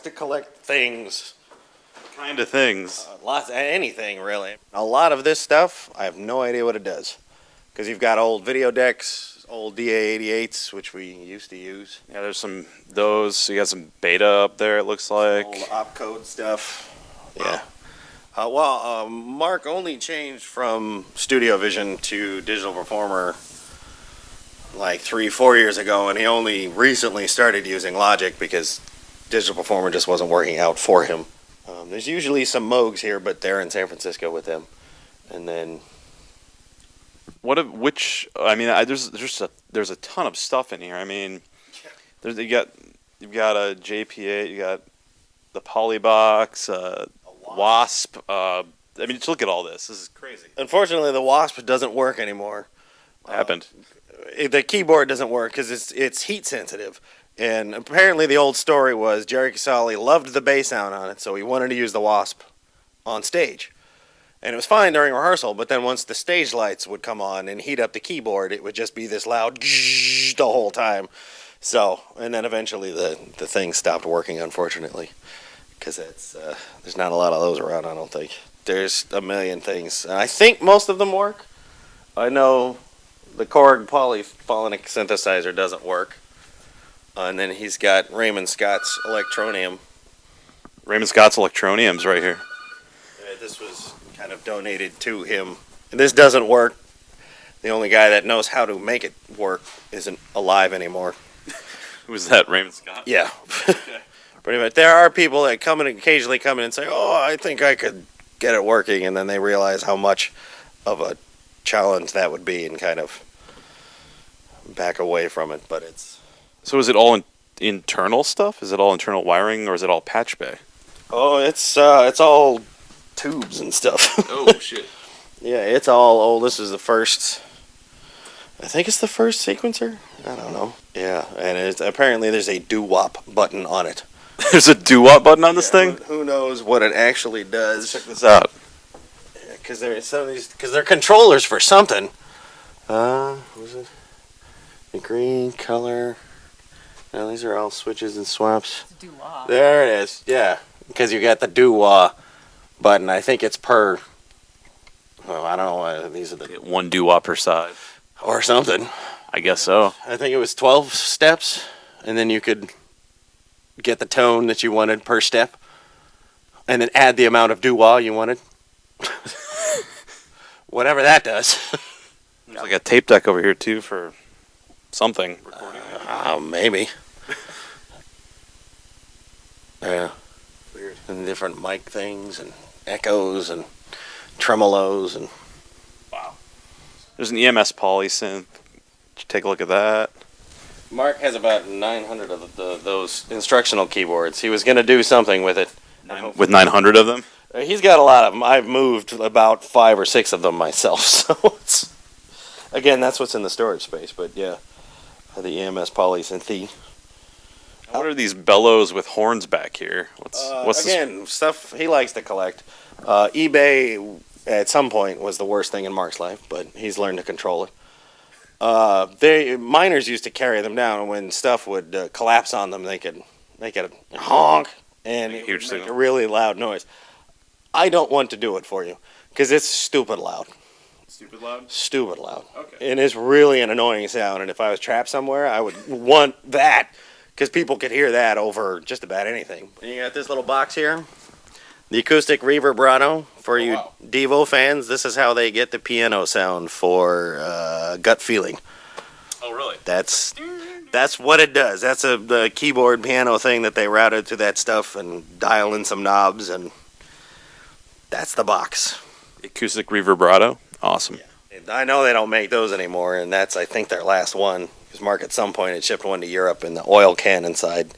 to collect things. Kind of things. Lots of anything, really. A lot of this stuff, I have no idea what it does. Because you've got old video decks, old DA-88s, which we used to use. Yeah, there's some those. So you got some beta up there, it looks like. Old opcode stuff. Yeah. Mark only changed from Studio Vision to Digital Performer like 3-4 years ago, and he only recently started using Logic because Digital Performer just wasn't working out for him. There's usually some Moogs here, but they're in San Francisco with them. And then there's a ton of stuff in here. I mean, you've got a JP8, you got the Polybox, Wasp. I mean, just look at all this. This is crazy. Unfortunately, the Wasp doesn't work anymore. What happened? The keyboard doesn't work because it's heat sensitive. And apparently the old story was Jerry Casale loved the bass sound on it, so he wanted to use the Wasp on stage. And it was fine during rehearsal, but then once the stage lights would come on and heat up the keyboard, it would just be this loud the whole time. So, and then eventually the thing stopped working, unfortunately, because there's not a lot of those around, I don't think. There's a million things. And I think most of them work. I know the Korg polyphonic synthesizer doesn't work. And then he's got Raymond Scott's Electronium. Raymond Scott's Electronium's right here. This was kind of donated to him. And this doesn't work. The only guy that knows how to make it work isn't alive anymore. Who's that, Raymond Scott? Yeah. Pretty much. There are people that occasionally come in and say, oh, I think I could get it working. And then they realize how much of a challenge that would be and kind of back away from it. But it's... So is it all internal stuff? Is it all internal wiring, or is it all patch bay? Oh, it's all tubes and stuff. Oh, shit. Yeah, it's all old. This is the first... I think it's the first sequencer? I don't know. Yeah, and apparently there's a doo-wop button on it. There's a doo-wop button on this thing? Who knows what it actually does. Check this out. Because they're controllers for something. What was it? The green color... Now these are all switches and swaps. Doo-wah. There it is. Yeah, because you got the doo-wah button. I think it's per. Well, I don't know. These are the one doo-wah per side, or something. I guess so. I think it was 12 steps, and then you could get the tone that you wanted per step, and then add the amount of doo-wah you wanted. Whatever that does. There's like a tape deck over here too for something recording. Maybe. Yeah. Weird. And different mic things and echoes and tremolos and... Wow. There's an EMS poly synth. Take a look at that. Mark has about 900 of those instructional keyboards. He was going to do something with it. With 900 of them? He's got a lot of them. I've moved about 5 or 6 of them myself. So it's... Again, that's what's in the storage space, but yeah. The EMS polysynth. What are these bellows with horns back here? What's again, this? Stuff he likes to collect. eBay at some point was the worst thing in Mark's life, but he's learned to control it. Miners used to carry them down, and when stuff would collapse on them, they could honk and make a really loud noise. I don't want to do it for you because it's stupid loud. Stupid loud? Stupid loud. Okay. And it's really an annoying sound, and if I was trapped somewhere, I would want that, because people could hear that over just about anything. And you got this little box here, the acoustic reverbrato. For you Devo fans, this is how they get the piano sound for Gut Feeling. Oh, really? That's what it does. That's the keyboard piano thing that they routed to that stuff and dial in some knobs, and that's the box. Acoustic reverbrato. Awesome. Yeah. I know they don't make those anymore, and that's, I think, their last one. Because Mark, at some point, had shipped one to Europe, and the oil can inside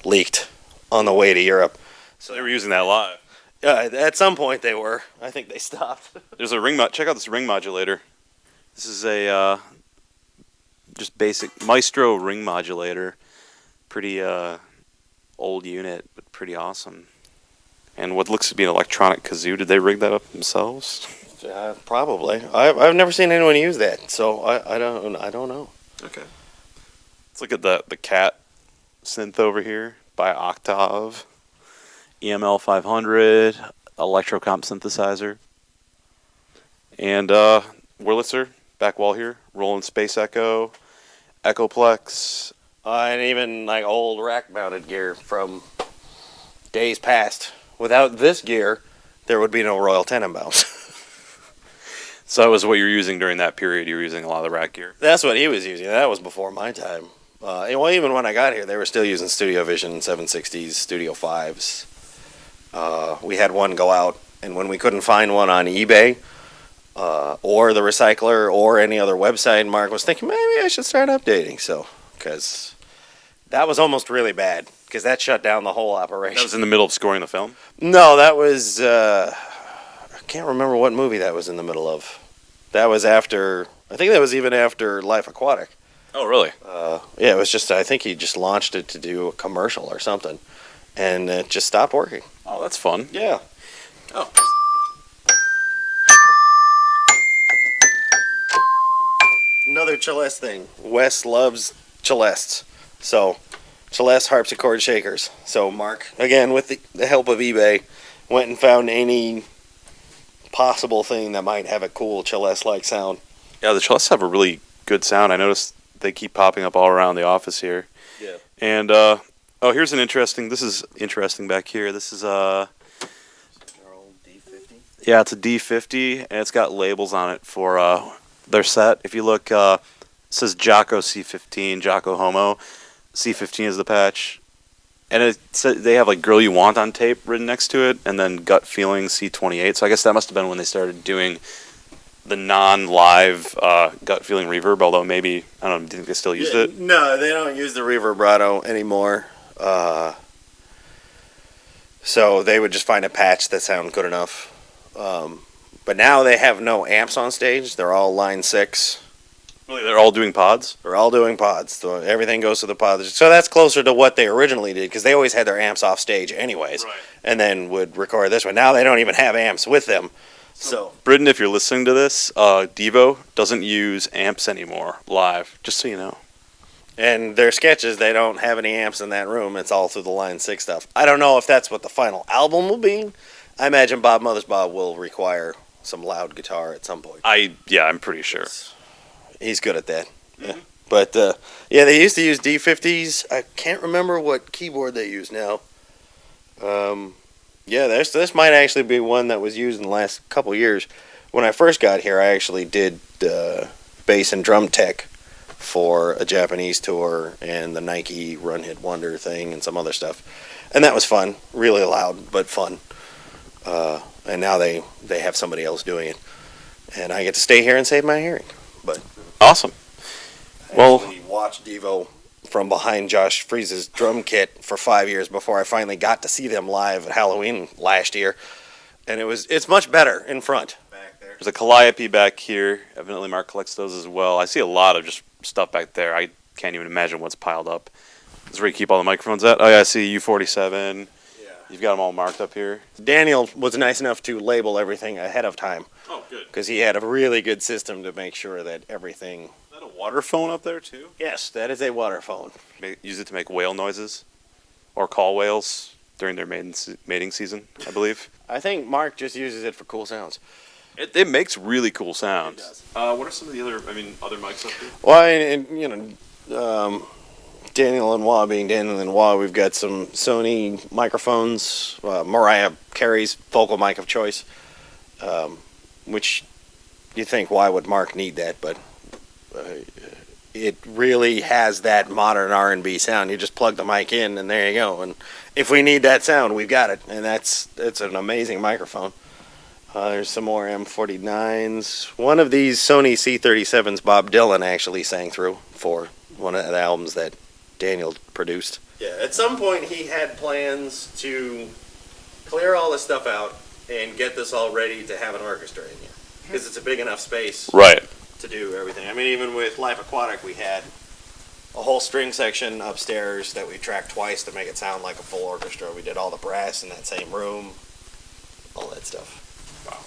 leaked on the way to Europe. So they were using that live. At some point, they were. I think they stopped. There's a ring. Check out this ring modulator. This is a just basic Maestro ring modulator. Pretty old unit, but pretty awesome. And what looks to be an electronic kazoo. Did they rig that up themselves? Probably. I've never seen anyone use that, so I don't know. Okay. Let's look at the cat synth over here by Octave. EML 500, Electrocomp synthesizer, and Wurlitzer back wall here, Roland Space Echo, Echoplex. And even like old rack-mounted gear from days past. Without this gear, there would be no Royal Tenenbaums. So that was what you were using during that period. You were using a lot of the rack gear. That's what he was using. That was before my time. Well, even when I got here, they were still using Studio Vision 760s, Studio 5s. We had one go out, and when we couldn't find one on eBay or the recycler or any other website, Mark was thinking maybe I should start updating. So, because that was almost really bad, because that shut down the whole operation. That was in the middle of scoring the film? No, that was I can't remember what movie that was in the middle of. That was after, I think that was even after Life Aquatic. Oh, really? Yeah, it was just, I think he just launched it to do a commercial or something, and it just stopped working. Oh, that's fun. Yeah. Oh. Another Celeste thing. Wes loves Celestes. So, Celeste harpsichord shakers. So Mark, again, with the help of eBay, went and found any possible thing that might have a cool Celeste-like sound. Yeah, the Celestes have a really good sound. I noticed they keep popping up all around the office here. Yeah. And, here's an interesting, this is interesting back here. This is, D50? yeah, it's a D50, and it's got labels on it for, their set. If you look, it says Jocko C15, Jocko Homo. C15 is the patch. And it said they have like Girl You Want on tape written next to it, and then Gut Feeling C28. So I guess that must have been when they started doing the non-live Gut Feeling reverb, although maybe, I don't know, do you think they still used it? No, they don't use the reverbrato anymore. So they would just find a patch that sounded good enough. But now they have no amps on stage. They're all line 6. Really, they're all doing pods? They're all doing pods. So everything goes to the pods. So that's closer to what they originally did, because they always had their amps off stage anyways, Right. and then would record this one. Now they don't even have amps with them. So Britton, if you're listening to this, Devo doesn't use amps anymore live, just so you know. and their sketches, they don't have any amps in that room. It's all through the line 6 stuff. I don't know if that's what the final album will be. I imagine Bob Mothersbaugh will require some loud guitar at some point. Yeah, I'm pretty sure. He's good at that. Yeah. But, yeah, they used to use D50s. I can't remember what keyboard they use now. Yeah, this might actually be one that was used in the last couple years. When I first got here, I actually did bass and drum tech for a Japanese tour and the Nike Run Hit Wonder thing and some other stuff. And that was fun. Really loud, but fun. And now they have somebody else doing it. And I get to stay here and save my hearing. But Awesome. I Well- actually watched Devo from behind Josh Freeze's drum kit for 5 years before I finally got to see them live at Halloween last year. And it's much better in front. Back there. There's a Calliope back here. Evidently Mark collects those as well. I see a lot of just stuff back there. I can't even imagine what's piled up. This is where you keep all the microphones at. Oh yeah, I see U47. Yeah. You've got them all marked up here. Daniel was nice enough to label everything ahead of time Oh, good. because he had a really good system to make sure that everything. Is that a water phone up there too? Yes, that is a water phone. Use it to make whale noises, or call whales during their mating season, I believe. I think Mark just uses it for cool sounds. It makes really cool sounds. It What are some of the other mics up here? Well, and Daniel and Wah being Daniel and Wah, we've got some Sony microphones. Mariah Carey's vocal mic of choice, which you think, why would Mark need that? But it really has that modern R&B sound. You just plug the mic in, and there you go. And if we need that sound, we've got it. And it's an amazing microphone. There's some more M49s. One of these Sony C37s Bob Dylan actually sang through for one of the albums that Daniel produced. Yeah, at some point he had plans to clear all this stuff out and get this all ready to have an orchestra in here. Because it's a big enough space Right. to do everything. I mean, even with Life Aquatic, we had a whole string section upstairs that we tracked twice to make it sound like a full orchestra. We did all the brass in that same room, all that stuff. Wow.